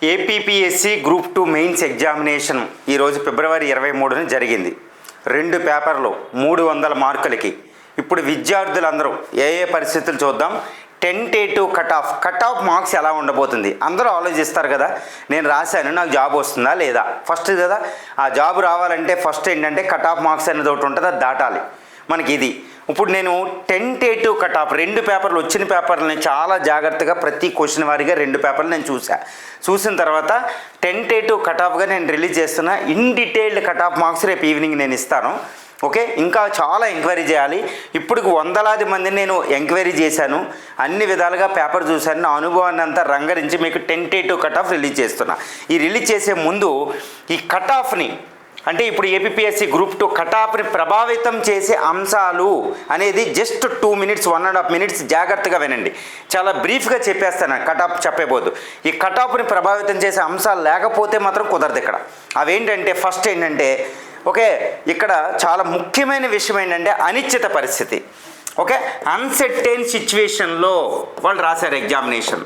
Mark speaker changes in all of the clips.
Speaker 1: APPSC group 2 mains examination ఈరోజు ఫిబ్రవరి 23న జరిగింది. 2 పేపర్లు 300 మార్కులకి. ఇప్పుడు విద్యార్థులందరూ ఏ పరిస్థితులు చూద్దాం. టెంటేటివ్ కట్ ఆఫ్ మార్క్స్ ఎలా ఉండబోతుంది అందరూ ఆలోచిస్తారు కదా. నేను రాశాను, నాకు జాబ్ వస్తుందా లేదా, ఫస్ట్ కదా ఆ జాబ్ రావాలంటే ఫస్ట్ ఏంటంటే కట్ ఆఫ్ మార్క్స్ అనేది ఒకటి ఉంటుంది, అది దాటాలి మనకి. ఇది ఇప్పుడు నేను టెంటేటివ్ కట్ ఆఫ్ 2 పేపర్లు వచ్చిన పేపర్లని చాలా జాగ్రత్తగా ప్రతి క్వశ్చన్ వారీగా 2 పేపర్లు నేను చూసిన తర్వాత టెంటేటివ్ కట్ ఆఫ్గా నేను రిలీజ్ చేస్తున్నా. In detailed cut off marks రేపు ఈవినింగ్ నేను ఇస్తాను. ఓకే, ఇంకా చాలా ఎంక్వైరీ చేయాలి. ఇప్పుడు వందలాది మందిని నేను ఎంక్వైరీ చేశాను, అన్ని విధాలుగా పేపర్ చూశాను, నా అనుభవాన్ని అంతా రంగరించి మీకు టెంటేటివ్ కట్ ఆఫ్ రిలీజ్ చేస్తున్నా. ఈ రిలీజ్ చేసే ముందు ఈ కట్ ఆఫ్ని అంటే ఇప్పుడు ఏపీపీఎస్సీ గ్రూప్ 2 కట్ ఆఫ్ని ప్రభావితం చేసే అంశాలు అనేది జస్ట్ 2 మినిట్స్ 1.5 మినిట్స్ జాగ్రత్తగా వినండి. చాలా బ్రీఫ్గా చెప్పేస్తాను, కట్ ఆఫ్ చెప్పబోదు. ఈ కట్ ఆఫ్ని ప్రభావితం చేసే అంశాలు లేకపోతే మాత్రం కుదరదు. ఇక్కడ అవేంటంటే ఫస్ట్ ఏంటంటే ఓకే, ఇక్కడ చాలా ముఖ్యమైన విషయం ఏంటంటే అనిశ్చిత పరిస్థితి. ఓకే, అన్సర్టైన్ సిచ్యువేషన్లో వాళ్ళు రాశారు examination.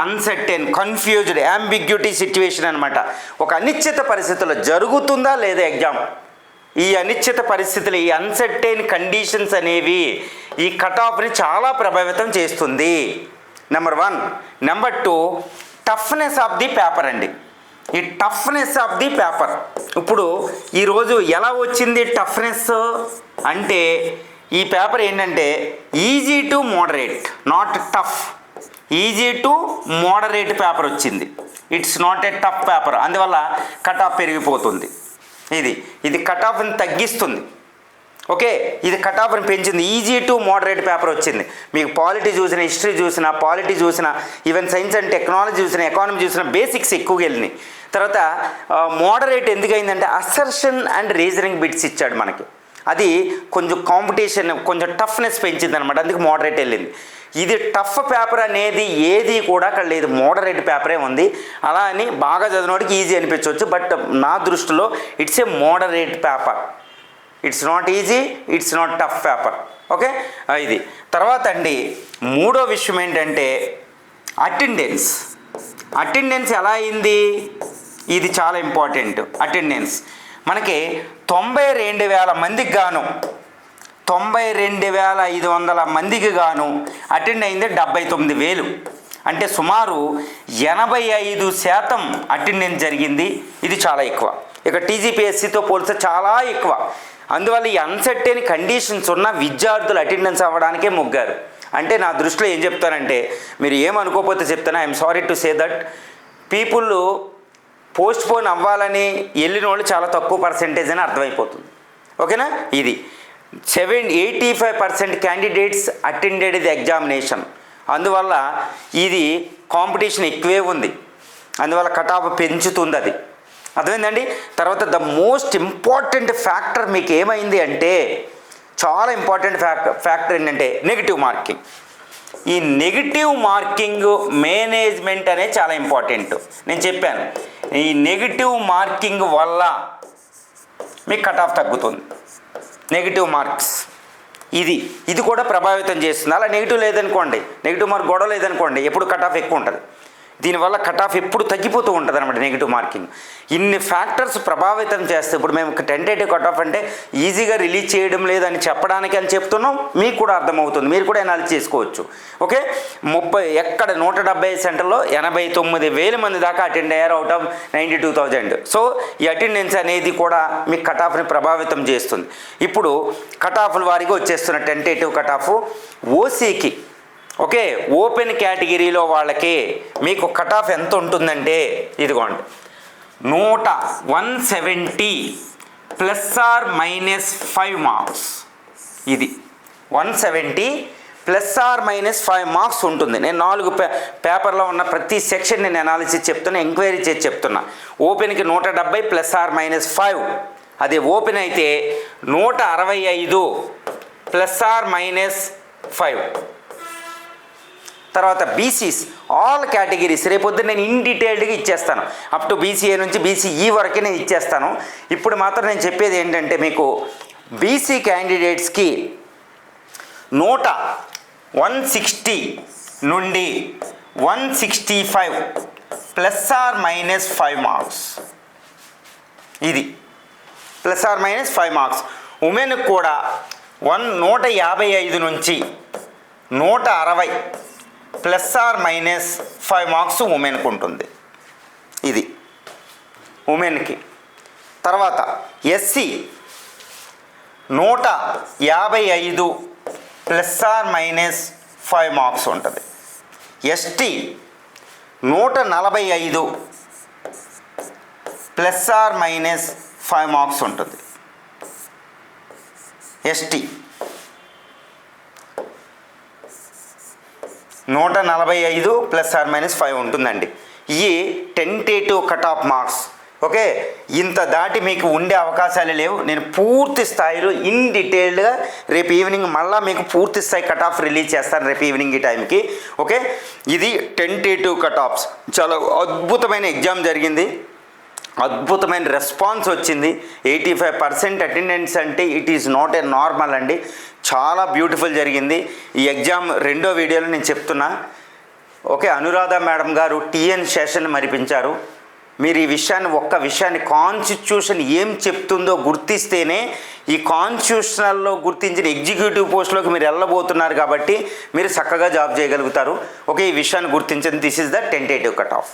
Speaker 1: Uncertain, confused, ambiguity situation అనమాట. ఒక అనిశ్చిత పరిస్థితుల్లో జరుగుతుందా లేదా ఎగ్జామ్. ఈ అనిశ్చిత పరిస్థితులు, ఈ అన్సర్టైన్ కండిషన్స్ అనేవి ఈ కట్ ఆఫ్ని చాలా ప్రభావితం చేస్తుంది. Number 1. Number 2, toughness of the paper అండి. ఈ టఫ్నెస్ ఆఫ్ ది పేపర్ ఇప్పుడు ఈరోజు ఎలా వచ్చింది టఫ్నెస్ అంటే, ఈ పేపర్ ఏంటంటే easy to moderate, not tough. Easy to moderate paper వచ్చింది. It's not a tough paper. అందువల్ల కట్ ఆఫ్ పెరిగిపోతుంది. ఇది కట్ ఆఫ్ని తగ్గిస్తుంది. ఓకే, ఇది కట్ ఆఫ్ని పెంచింది. ఈజీ టు మోడరేట్ పేపర్ వచ్చింది. మీకు పాలిటీ చూసిన, హిస్టరీ చూసిన, పాలిటీ చూసిన, ఈవెన్ సైన్స్ అండ్ టెక్నాలజీ చూసిన, ఎకానమీ చూసిన, బేసిక్స్ ఎక్కువగా వెళ్ళినాయి. తర్వాత మోడరేట్ ఎందుకైందంటే అసర్షన్ అండ్ రీజనింగ్ బిట్స్ ఇచ్చాడు మనకి. అది కొంచెం కాంపిటీషన్, కొంచెం టఫ్నెస్ పెంచింది అనమాట. అందుకు మోడరేట్ వెళ్ళింది. ఇది టఫ్ పేపర్ అనేది ఏది కూడా అక్కడ లేదు, మోడరేట్ పేపరే ఉంది. అలా అని బాగా చదివినోడికి ఈజీ అనిపించవచ్చు, బట్ నా దృష్టిలో it's a moderate paper. It's not easy, it's not tough paper. Okay, ఇది తర్వాత అండి. మూడో విషయం ఏంటంటే అటెండెన్స్ ఎలా అయింది, ఇది చాలా ఇంపార్టెంట్. అటెండెన్స్ మనకి 92,000 మందికి గాను 92,500 మందికి గాను అటెండ్ అయింది 79,000. అంటే సుమారు 85% అటెండెన్స్ జరిగింది. ఇది చాలా ఎక్కువ. ఇక టీజీపీఎస్సీతో పోలిస్తే చాలా ఎక్కువ. అందువల్ల ఈ అన్సర్టైన్ కండిషన్స్ ఉన్న విద్యార్థులు అటెండెన్స్ అవ్వడానికే మొగ్గారు. అంటే నా దృష్టిలో ఏం చెప్తానంటే, మీరు ఏమనుకోకపోతే చెప్తాను, I'm sorry to say that people post phone అవ్వాలని వెళ్ళిన వాళ్ళు చాలా తక్కువ పర్సెంటేజ్ అని అర్థమైపోతుంది. ఓకేనా, ఇది 85% క్యాండిడేట్స్ అటెండెడ్ ది ఎగ్జామినేషన్. అందువల్ల ఇది కాంపిటీషన్ ఎక్కువే ఉంది. అందువల్ల కట్ ఆఫ్ పెంచుతుంది. అది అర్థమైందండి. తర్వాత ద మోస్ట్ ఇంపార్టెంట్ ఫ్యాక్టర్ మీకు ఏమైంది అంటే, చాలా ఇంపార్టెంట్ ఫ్యాక్టర్ ఏంటంటే నెగిటివ్ మార్కింగ్. ఈ నెగిటివ్ మార్కింగ్ మేనేజ్మెంట్ అనేది చాలా ఇంపార్టెంట్. నేను చెప్పాను, ఈ నెగిటివ్ మార్కింగ్ వల్ల మీకు కట్ ఆఫ్ తగ్గుతుంది. నెగిటివ్ మార్క్స్ ఇది కూడా ప్రభావితం చేస్తుంది. అలా నెగిటివ్ లేదనుకోండి, నెగిటివ్ మార్క్ గొడవ లేదనుకోండి, ఎప్పుడు కట్ ఆఫ్ ఎక్కువ ఉంటుంది. దీనివల్ల కట్ ఆఫ్ ఎప్పుడు తగ్గిపోతూ ఉంటుంది అనమాట. నెగిటివ్ మార్కింగ్ ఇన్ని ఫ్యాక్టర్స్ ప్రభావితం చేస్తే, ఇప్పుడు మేము టెంటేటివ్ కట్ ఆఫ్ అంటే ఈజీగా రిలీజ్ చేయడం లేదని చెప్పడానికి అని చెప్తున్నాం. మీకు కూడా అర్థమవుతుంది, మీరు కూడా అనాలిసిస్ చేసుకోవచ్చు. ఓకే, 170 సెంటర్లో 89,000 మంది దాకా అటెండ్ అయ్యారు అవుట్ ఆఫ్ 92,000. సో ఈ అటెండెన్స్ అనేది కూడా మీకు కట్ ఆఫ్ని ప్రభావితం చేస్తుంది. ఇప్పుడు కట్ ఆఫ్ల వారీగా వచ్చేస్తున్న టెంటేటివ్ కట్ ఆఫ్ ఓసీకి. ఓకే, ఓపెన్ కేటగిరీలో వాళ్ళకి మీకు కట్ ఆఫ్ ఎంత ఉంటుందంటే, ఇదిగోండి 170 ±5 మార్క్స్. ఇది 170 ±5 మార్క్స్ ఉంటుంది. నేను 4 పేపర్లో ఉన్న ప్రతి సెక్షన్ నేను అనాలిసిస్ చెప్తున్నా, ఎంక్వైరీ చేసి చెప్తున్నా. ఓపెన్కి 170 ±5. అదే ఓపెన్ అయితే 165 ±5. తర్వాత బీసీస్ ఆల్ కేటగిరీస్ రేపొద్దు నేను ఇన్ డీటెయిల్డ్గా ఇచ్చేస్తాను. అప్ టు బీసీఏ నుంచి బీసీఈ వరకే నేను ఇచ్చేస్తాను. ఇప్పుడు మాత్రం నేను చెప్పేది ఏంటంటే, మీకు బీసీ క్యాండిడేట్స్కి 160 నుండి 165 ±5 మార్క్స్. ఇది ±5 మార్క్స్. ఉమెన్కి కూడా 155 నుంచి 160 ±5 మార్క్స్ ఉమెన్కి ఉంటుంది. ఇది ఉమెన్కి. తర్వాత ఎస్సీ 155 ±5 మార్క్స్ ఉంటుంది. ఎస్టీ 145 ±5 మార్క్స్ ఉంటుంది. ఎస్టీ 145 ±5 ఉంటుందండి. ఇవి tentative cut of marks. Okay, ఇంత దాటి మీకు ఉండే అవకాశాలు లేవు. నేను పూర్తి స్థాయిలో ఇన్ డీటెయిల్డ్గా రేపు ఈవినింగ్ మళ్ళీ మీకు పూర్తి స్థాయి కట్ ఆఫ్ రిలీజ్ చేస్తాను రేపు ఈవినింగ్ ఈ టైంకి. ఓకే, ఇది టెంటేటివ్ కట్ ఆఫ్స్. చాలా అద్భుతమైన ఎగ్జామ్ జరిగింది, అద్భుతమైన రెస్పాన్స్ వచ్చింది. 85% అటెండెన్స్ అంటే it is not a normal అండి. చాలా బ్యూటిఫుల్ జరిగింది ఈ ఎగ్జామ్. రెండో వీడియోలో నేను చెప్తున్నా. ఓకే, అనురాధ మేడం గారు టీఎన్ సెషన్ మరిపించారు. మీరు ఈ విషయాన్ని ఒక్క విషయాన్ని కాన్స్టిట్యూషన్ ఏం చెప్తుందో గుర్తిస్తేనే ఈ కాన్స్టిట్యూషనల్లో గుర్తించిన ఎగ్జిక్యూటివ్ పోస్టులోకి మీరు వెళ్ళబోతున్నారు కాబట్టి మీరు చక్కగా జాబ్ చేయగలుగుతారు. ఓకే, ఈ విషయాన్ని గుర్తించండి. This is the tentative cut of.